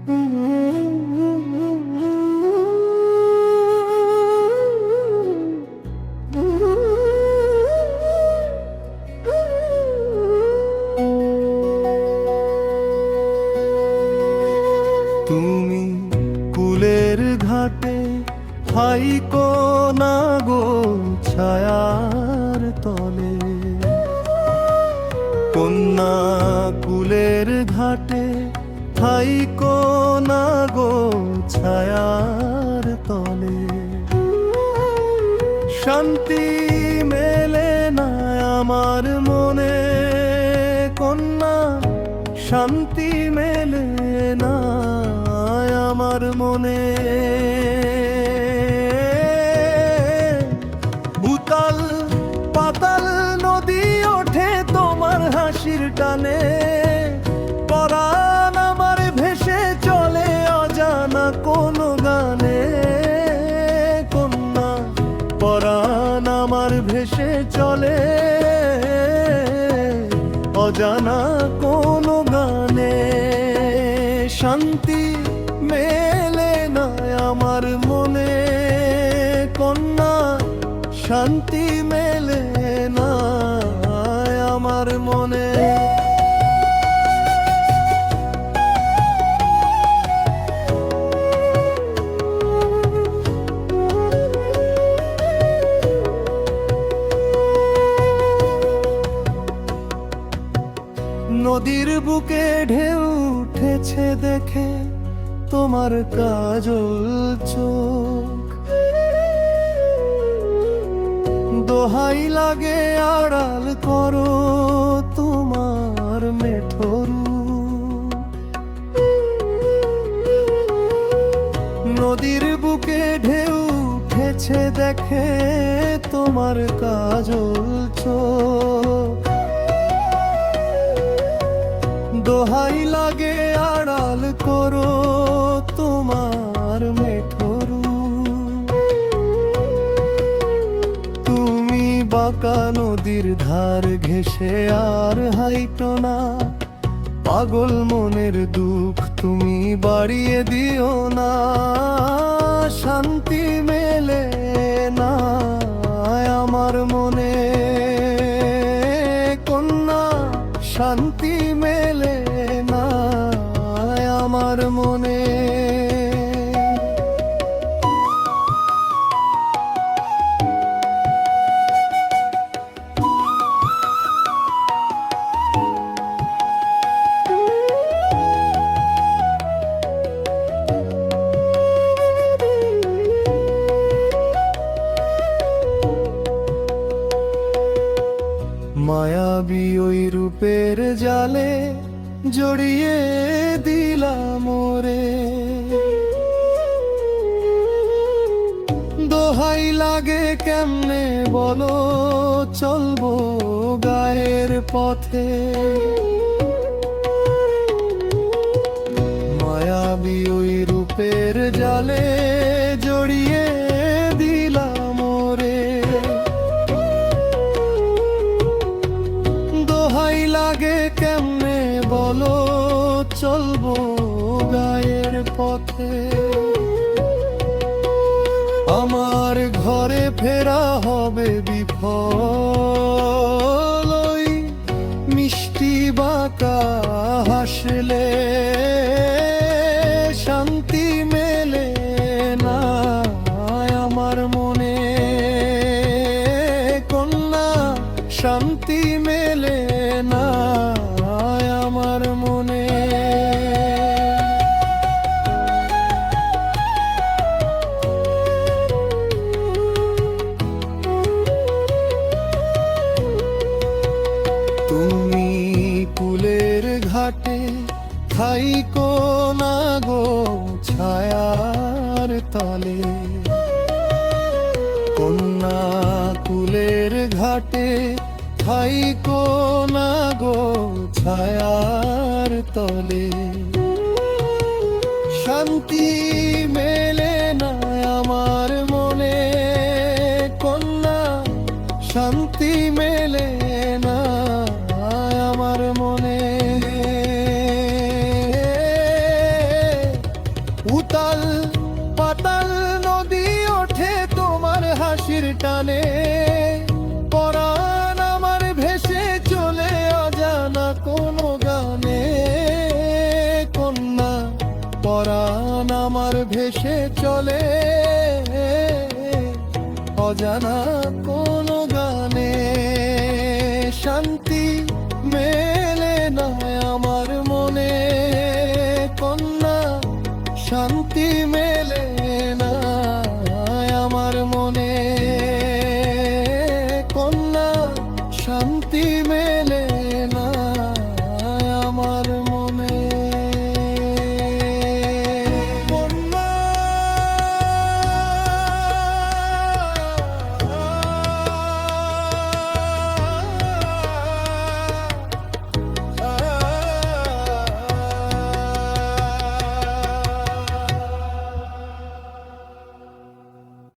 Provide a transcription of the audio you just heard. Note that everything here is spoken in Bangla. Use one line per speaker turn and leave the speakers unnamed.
তুমি কুলের ঘাটে হাইকো না গো ছায়ার তলে, কন্যা কুলের ঘাটে হাইকো না গো ছায়ার তলে। শান্তি মেলে না আমার মনে কন্যা, শান্তি মেলে না আমার মনে। উতাল পাতাল নদী ওঠে তোমার হাসির টানে, পরাণ আমার ভেসে চলে অজানা কোন গানে কন্যা, পরাণ আমার ভেসে চলে অজানা কোন গানে। শান্তি মেলে না আমার মনে কন্যা, শান্তি মেলে না আমার মনে। নদীর বুকে ঢেউ উঠেছে দেখে তোমার কাজল চোখ, দোহাই লাগে আড়াল করো তোমার মেঠো রূপ। নদীর বুকে ঢেউ উঠেছে দেখে তোমার কাজল চোখ, দোহাই লাগে আড়াল করো তোমার মেঠো রূপ। তুমি বাঁকা নদীর ধার ঘেঁষে আর হাইটো না, পাগল মনের দুঃখ তুমি বাড়িয়ে দিও না। শান্তি মেলে না আমার মনে কন্যা, শান্তি মেলে না আমার মনে। মায়াবী ওই রূপের জালে জড়িয়ে দিলাম ওরে, দোহাই লাগে কেমনে বলো চলবো গায়ের পথে। মায়াবী ওই রূপের জালে জড়িয়ে দিলাম ওরে, দোহাই লাগে কেমনে বলো চলবো গায়ের পথে। আমার ঘরে ফেরা হবে বিফল, ওই মিষ্টি বাঁকা হাসলে শান্তি মেলে না আমার মনে কন্যা, শান্তি মেলে না আমার মনে। তুমি কুলের ঘাটে থাইকো না গো ছায়ার তলে, কন্যা কুলের ঘাটে থাইকো না গো ছায়ার তলে। শান্তি মেলে না আমার মনে কন্যা, শান্তি মেলে না আমার মনে। উতাল পাতাল নদী ওঠে তোমার হাসির টানে, পরাণ আমার ভেসে চলে অজানা কোনো গানে। কন্যা পরাণ আমার ভেসে চলে অজানা কোনো গানে। শান্তি মেলে না আমার মনে, কন্যা শান্তি